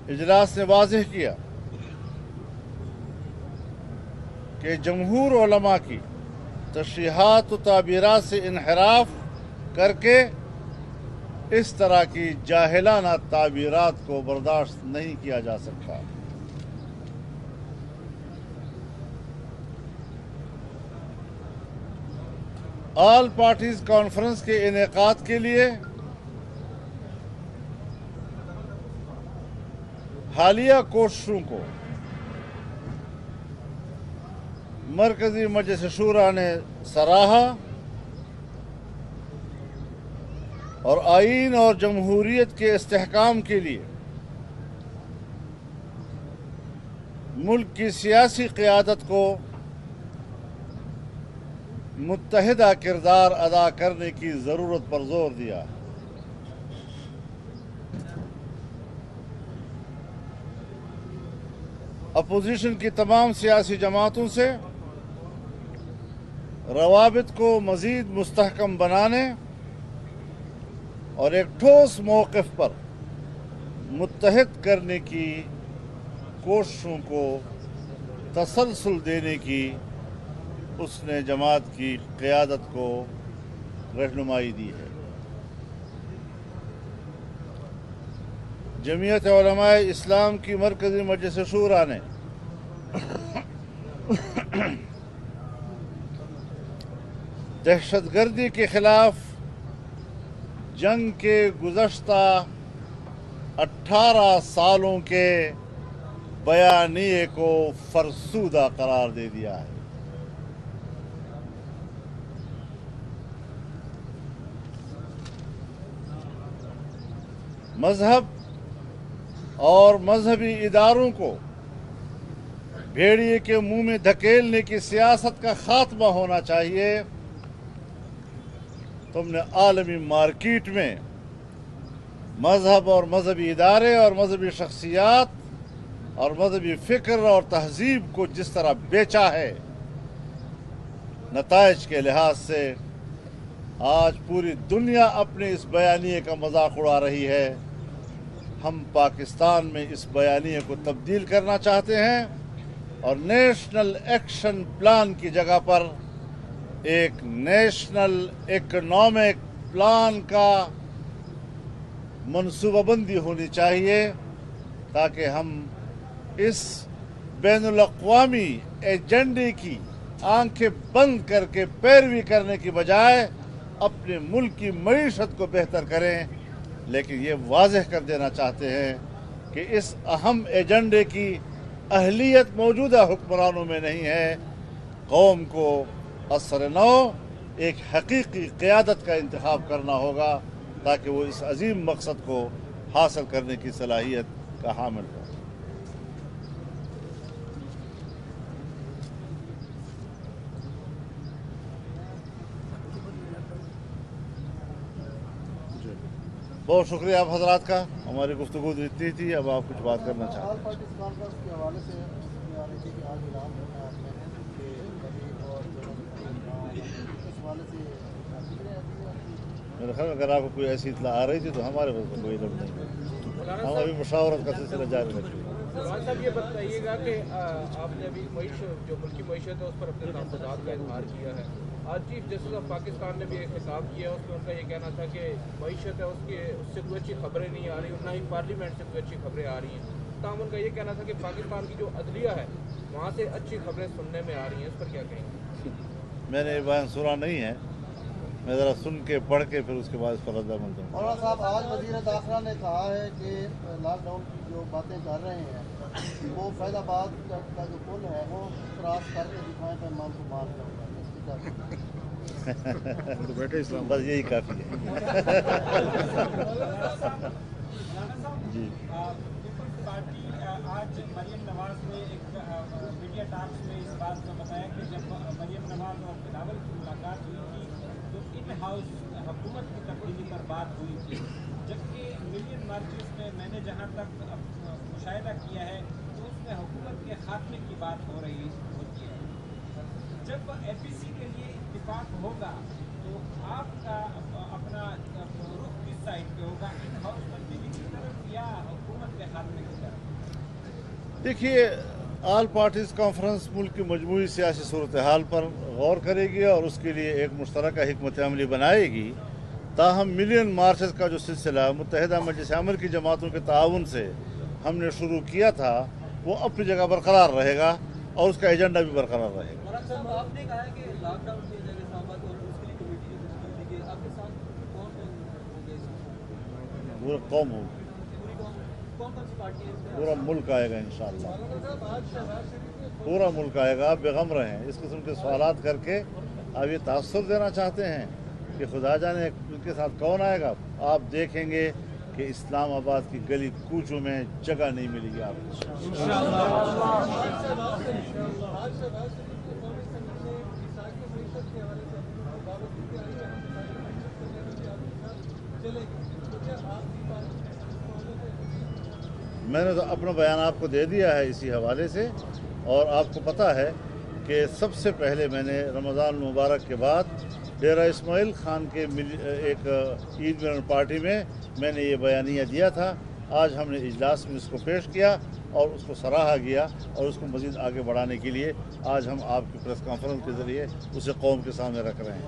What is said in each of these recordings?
اجلاس نے واضح کیا کہ جمہور علماء کی تشریحات و تعبیرات سے انحراف کر کے اس طرح کی جاہلانہ تعبیرات کو برداشت نہیں کیا جا سکتا۔ آل پارٹیز کانفرنس کے انعقاد کے لیے حالیہ کوششوں کو مرکزی مجلس شورا نے سراہا اور آئین اور جمہوریت کے استحکام کے لیے ملک کی سیاسی قیادت کو متحدہ کردار ادا کرنے کی ضرورت پر زور دیا۔ اپوزیشن کی تمام سیاسی جماعتوں سے روابط کو مزید مستحکم بنانے اور ایک ٹھوس موقف پر متحد کرنے کی کوششوں کو تسلسل دینے کی اس نے جماعت کی قیادت کو رہنمائی دی ہے۔ جمعیت علماء اسلام کی مرکزی مجلس شورا نے دہشت گردی کے خلاف جنگ کے گزشتہ 18 سالوں کے بیانیے کو فرسودہ قرار دے دیا ہے۔ مذہب اور مذہبی اداروں کو بھیڑیے کے منہ میں دھکیلنے کی سیاست کا خاتمہ ہونا چاہیے۔ تم نے عالمی مارکیٹ میں مذہب اور مذہبی ادارے اور مذہبی شخصیات اور مذہبی فکر اور تہذیب کو جس طرح بیچا ہے، نتائج کے لحاظ سے آج پوری دنیا اپنے اس بیانیے کا مذاق اڑا رہی ہے۔ ہم پاکستان میں اس بیانیے کو تبدیل کرنا چاہتے ہیں اور نیشنل ایکشن پلان کی جگہ پر ایک نیشنل اکنامک پلان کا منصوبہ بندی ہونی چاہیے تاکہ ہم اس بین الاقوامی ایجنڈے کی آنکھیں بند کر کے پیروی کرنے کی بجائے اپنے ملک کی معیشت کو بہتر کریں۔ لیکن یہ واضح کر دینا چاہتے ہیں کہ اس اہم ایجنڈے کی اہلیت موجودہ حکمرانوں میں نہیں ہے۔ قوم کو عصر نو ایک حقیقی قیادت کا انتخاب کرنا ہوگا تاکہ وہ اس عظیم مقصد کو حاصل کرنے کی صلاحیت کا حامل ہو۔ بہت شکریہ آپ حضرات کا، ہماری گفتگو اتنی تھی، اب آپ کچھ بات کرنا چاہتے ہیں۔ پارٹیز کانفرنس کے حوالے سے آ رہی تھی کہ آج اعلان کہ اس حوالے سے میرے خیال میں اگر آپ کو کوئی ایسی اطلاع آ رہی تھی تو ہمارے پاس کوئی علم نہیں ہے، ہم ابھی مشاورت کا سلسلہ جاری رکھیں۔ سلمان صاحب یہ بتائیے گا کہ آپ نے ابھی معیشت جو ملکی معیشت ہے اس پر اپنے تحفظات کا اظہار کیا ہے۔ آج چیف جسٹس آف پاکستان نے بھی ایک خطاب کیا، اس میں ان کا یہ کہنا تھا کہ معیشت ہے اس سے کوئی اچھی خبریں نہیں آ رہی، نہ ہی پارلیمنٹ سے کوئی اچھی خبریں آ رہی ہیں۔ تاہم ان کا یہ کہنا تھا کہ پاکستان کی جو عدلیہ ہے وہاں سے اچھی خبریں سننے میں آ رہی ہیں، اس پر کیا کہیں گے؟ میں نے یہ بیان سنا نہیں ہے، میں ذرا سن کے پڑھ کے پھر اس کے بعد اس پر رد عمل دوں گا۔ مولانا صاحب، آج وزیر داخلہ نے کہا ہے کہ لاک ڈاؤن کی جو باتیں کر رہے ہیں وہ فیض آباد کا جو پل ہے وہ کراس کر کے دکھائیں تو امام کو مار کریں گا۔ بس یہی کافی ہے۔ جی پیپلز پارٹی آج مریم نواز نے ایک میڈیا ٹاکس میں اس بات کا بتایا کہ جب مریم نواز اور بلاول کی ملاقات ہوئی تھی تو ان ہاؤس حکومت کی تبدیلی پر بات ہوئی تھی، جبکہ ملین مارچز میں نے جہاں تک مشاہدہ کیا ہے تو اس میں حکومت کے خاتمے کی بات ہو رہی ہوتی ہے۔ جب اے پی سی کے لیے اتفاق ہوگا تو آپ کا اپنا رخ کس سائڈ پہ ہوگا، ان ہاؤس تبدیلی کی طرف یا या हुकूमत के खात्मे की तरफ? देखिए, आल पार्टीज कॉन्फ्रेंस मुल्क की मजमूई सियासी सूरत हाल पर गौर करेगी और उसके लिए एक मुश्तरका हिकमत अमली बनाएगी। ताहम मिलियन मार्चेस का जो सिलसिला मुत्तहिदा मजलिस अमल की जमातों के ताउन से हमने शुरू किया था, वो अपनी जगह बरकरार रहेगा और उसका एजेंडा भी बरकरार रहेगा। आपने कहा है कि लॉकडाउन की वजह से इस्लामाबाद और उसके लिए कमेटी जो तश्कील दी गई, आपके साथ कौन होंगे इसमें? पूरा कौम होगी, पूरी कौन कौन सी पार्टी है इसमें? पूरा मुल्क आएगा इंशाअल्लाह, पूरा मुल्क आएगा। आप बेगम रहें, इस किस्म के सवालात करके आप ये तासुर देना चाहते हैं कि खुदा जाने उनके साथ कौन आएगा। आप देखेंगे कि इस्लामाबाद की गली कूचों में जगह नहीं मिलेगी आपको। मैंने तो अपना बयान आपको दे दिया है इसी हवाले से, और आपको पता है कि सबसे पहले मैंने रमज़ान मुबारक के बाद डेरा इस्माइल खान के एक ईद मिलन पार्टी में मैंने ये बयानिया दिया था। आज हमने इजलास में इसको पेश किया और उसको सराहा गया, और उसको मज़ीद आगे बढ़ाने के लिए आज हम आपकी प्रेस कॉन्फ्रेंस के ज़रिए उसे कौम के सामने रख रहे हैं।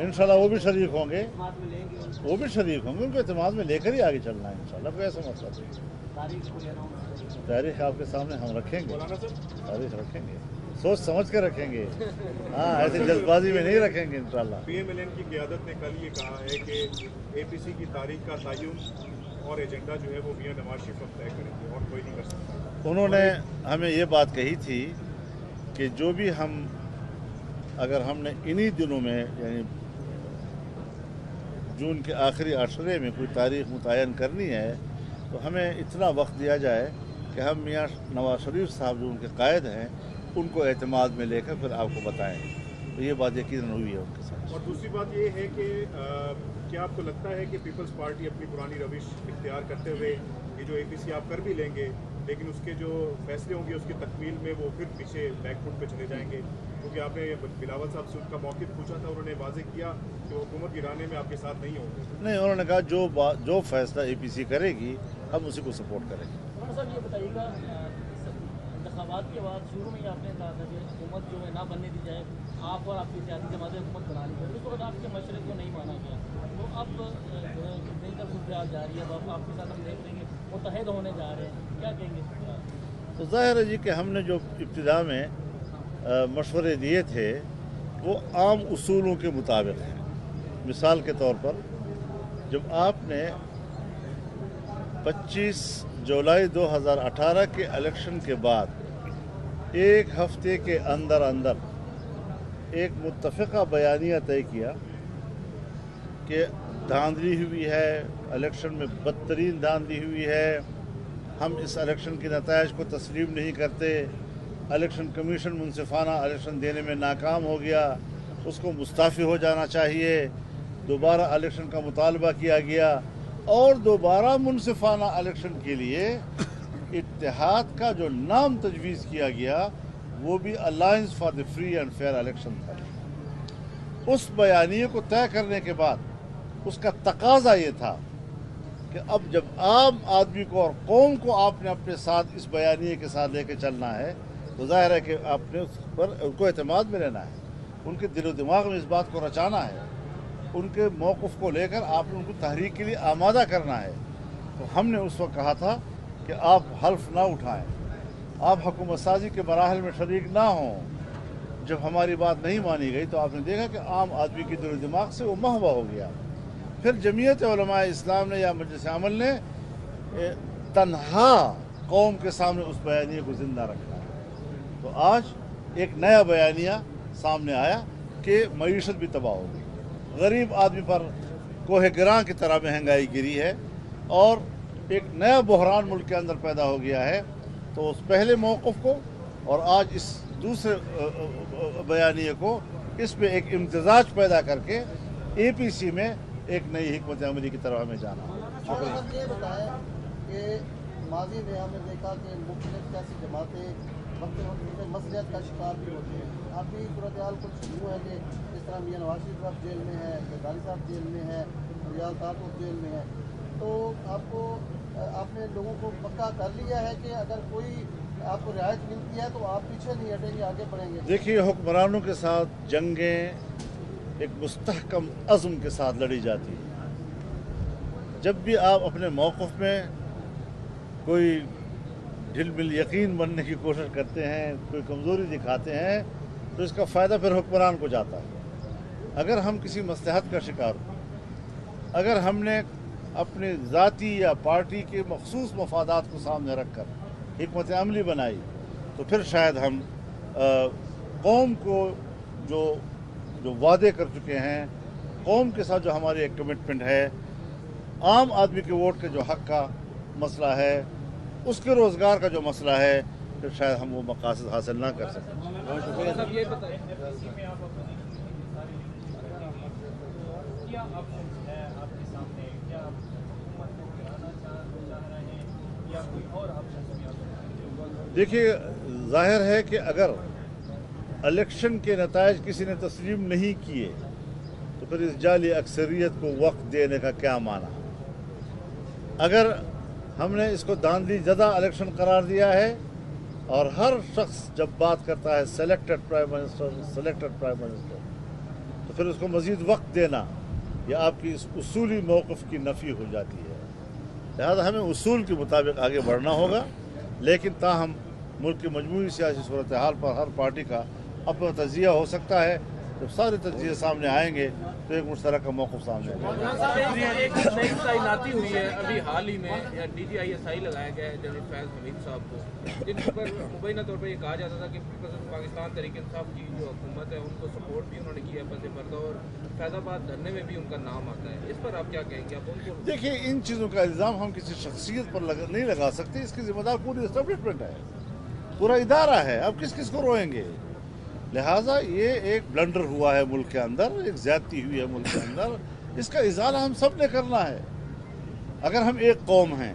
इंशाल्लाह वो भी शरीक होंगे, उनको एतमाद में लेकर ही आगे चलना है इंशाल्लाह। कोई ऐसा मसला नहीं। तारीख आपके सामने हम रखेंगे, तारीख रखेंगे, सोच समझ के रखेंगे, हाँ ऐसे जल्दबाजी में नहीं रखेंगे इंशाल्लाह। PMLN की क़यादत ने कल ये कहा है कि APC की तारीख का तयन और एजेंडा जो है वो मियां नवाज शरीफ अब तय करेंगे और कोई नहीं कर सकता। उन्होंने हमें ये बात कही थी कि जो भी हम, अगर हमने इन्हीं दिनों में यानी जून के आखिरी अशरे में कोई तारीख मुतय्यन करनी है, तो हमें इतना वक्त दिया जाए कि हम मियां नवाज शरीफ साहब जो उनके कायद हैं उनको एतमाद में लेकर फिर आपको बताएं। तो ये बात यकीनन हुई है उनके साथ। और दूसरी बात ये है कि क्या आपको लगता है कि पीपल्स पार्टी अपनी पुरानी रविश इख्तियार करते हुए ये जो APC आप कर भी लेंगे, लेकिन उसके जो फैसले होंगे उसकी तकमील में वो फिर पीछे बैकफुट पे चले जाएंगे? क्योंकि आपने बिलावल साहब से उनका मौक़िफ़ पूछा था, उन्होंने वाज़ेह किया कि वो हुकूमत गिराने में आपके साथ नहीं होंगे। नहीं, उन्होंने कहा जो फैसला APC करेगी हम उसी को सपोर्ट करेंगे। साहब ये बताइएगा, इंतखाबात के बाद शुरू में ही आपने कहा था कि हुकूमत जो है ना बनने दी जाए, आप और आपकी सियासी जमातें हुकूमत बना ली जाए, उसके बाद आपके मशवरे को नहीं माना गया, तो अब नई तरफ सूरत जा रही है, अब आपके साथ हम देख रहे हैं मुत्तहिद होने जा रहे हैं, क्या कहेंगे? तो ज़ाहिर है जी कि हमने जो इब्तिदा में मशवरे दिए थे वो आम उसूलों के मुताबिक हैं। मिसाल के तौर पर जब आपने 25 जुलाई 2018 के इलेक्शन के बाद एक हफ्ते के अंदर अंदर एक मुत्तफ़िक़ा बयानिया तय किया कि धांधली हुई है, इलेक्शन में बदतरीन धांधली हुई है, हम इस इलेक्शन के नताइज को तस्लीम नहीं करते, इलेक्शन कमीशन मुनसिफाना इलेक्शन देने में नाकाम हो गया, उसको मुस्ताफ़ी हो जाना चाहिए, दोबारा इलेक्शन का मुतालबा किया गया और दोबारा मुनसिफाना इलेक्शन के लिए इत्तेहाद का जो नाम तजवीज़ किया गया वो भी alliance for the free and fair election था। उस बयानिए को तय करने के बाद उसका तकाजा ये था कि अब जब आम आदमी को और कौम को आपने अपने साथ इस बयानिए के साथ लेके चलना है, तो ज़ाहिर है कि आपने उस पर उनको एतमाद में लेना है, उनके दिलो दिमाग में इस बात को रचाना है, उनके मौक़िफ़ को लेकर आपने उनको तहरीक के लिए आमादा करना है। तो हमने उस वक्त कहा था कि आप हल्फ ना उठाएं, आप हुकूमत साजी के मराहल में शरीक ना हों। जब हमारी बात नहीं मानी गई तो आपने देखा कि आम आदमी के दिलो दिमाग से वो महवा हो गया। फिर जमीयत उलमा इस्लाम ने या मजलिस अमल ने तन्हा कौम के सामने उस बयानिए को ज़िंदा रखा। तो आज एक नया बयानिया सामने आया कि मईशत भी तबाह हो गई, गरीब आदमी पर कोहे गिरां की तरह महंगाई गिरी है और एक नया बहरान मुल्क के अंदर पैदा हो गया है। तो उस पहले मौक़िफ़ को और आज इस दूसरे बयानिए को, इस पे एक इम्तिजाज पैदा करके APC में एक नई हिकमत अमली की तरफ हमें जाना। ये बताएं कि माजी में हमने देखा कि मुख्तलिफ सियासी जमातें वक्त वक्त पे मसलियत का शिकार भी होते हैं। आपकी सूरत हाल कुछ यूँ है कि इस तरह मियां नवाज शरीफ साहब जेल में है, जरदारी साहब जेल में है, रियाज तारकुर जेल में है, तो आपने लोगों को पक्का कर लिया है कि अगर कोई आपको रियायत मिलती है तो आप पीछे नहीं हटेंगे, आगे बढ़ेंगे? देखिए, हुक्मरानों के साथ जंगें एक मुस्तहकम अज़्म के साथ लड़ी जाती है। जब भी आप अपने मौक़िफ़ में कोई ढिलमिल यकीन बनने की कोशिश करते हैं, कोई कमज़ोरी दिखाते हैं, तो इसका फ़ायदा फिर हुक्मरान को जाता है। अगर हम किसी मसलहत का शिकार हो, अगर हमने अपने ज़ाती या पार्टी के मखसूस मफादात को सामने रख कर हिकमत अमली बनाई, तो फिर शायद हम कौम को जो वादे कर चुके हैं, कौम के साथ जो हमारी एक कमिटमेंट है, आम आदमी के वोट के जो हक़ का मसला है, उसके रोज़गार का जो मसला है, फिर शायद हम वो मकासद हासिल ना कर सकें। देखिए, ज़ाहिर है कि अगर इलेक्शन के नताइज किसी ने तस्लीम नहीं किए तो फिर इस जाली अक्सरियत को वक्त देने का क्या माना। अगर हमने इसको दांधली ज़दा इलेक्शन करार दिया है और हर शख्स जब बात करता है सेलेक्टेड प्राइम मिनिस्टर, तो फिर उसको मज़ीद वक्त देना यह आपकी इस उसूली मौक़िफ़ की नफ़ी हो जाती है। लिहाजा हमें उसूल के मुताबिक आगे बढ़ना होगा, लेकिन ताहम मुल्क की मजमूई सियासी सूरत हाल पर हर पार्टी का अपना तजिया हो सकता है। जब सारे तजिए सामने आएंगे तो एक मुश्तरक का मौक़िफ़ सामने आएगा। एक नई तैनाती हुई है अभी हाल ही में, DGISI लगाया गया है जनरल फैज़ हमीद साहब को, जिन पर मुबैना तौर पर ये कहा जाता था कि पीपल्स पाकिस्तान तहरीक इंसाफ की जो हुकूमत है उनको सपोर्ट भी उन्होंने किया पसे पर्दा, और फैज़ाबाद धरने में भी उनका नाम आता है। इस पर आप क्या कहेंगे? आप उनको देखिए, इन चीज़ों का इल्ज़ाम हम किसी शख्सियत पर नहीं लगा सकते। इसकी जिम्मेदार पूरी एस्टेब्लिशमेंट है, पूरा इदारा है। अब किस किस को रोएंगे? लिहाजा ये एक ब्लंडर हुआ है मुल्क के अंदर, एक ज़्यादती हुई है मुल्क के अंदर, इसका इज़ाला हम सब ने करना है। अगर हम एक कौम हैं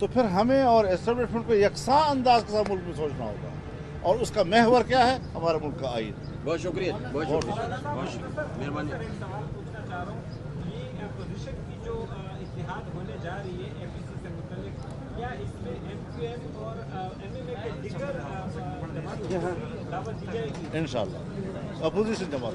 तो फिर हमें और एस्टेब्लिशमेंट को यकसा अंदाज के साथ मुल्क में सोचना होगा, और उसका महवर क्या है? हमारे मुल्क का आइन। बहुत शुक्रिया, बहुत मेहरबानी। सवाल पूछना चाह रहा हूँ, ये पोजीशन की जो इत्तेहाद होने जा रही है APC से मुतल्लिक, क्या इसमें MQM और MMA के दीगर दावत दी जाएगी? इंशाअल्लाह अपोजिशन जमात।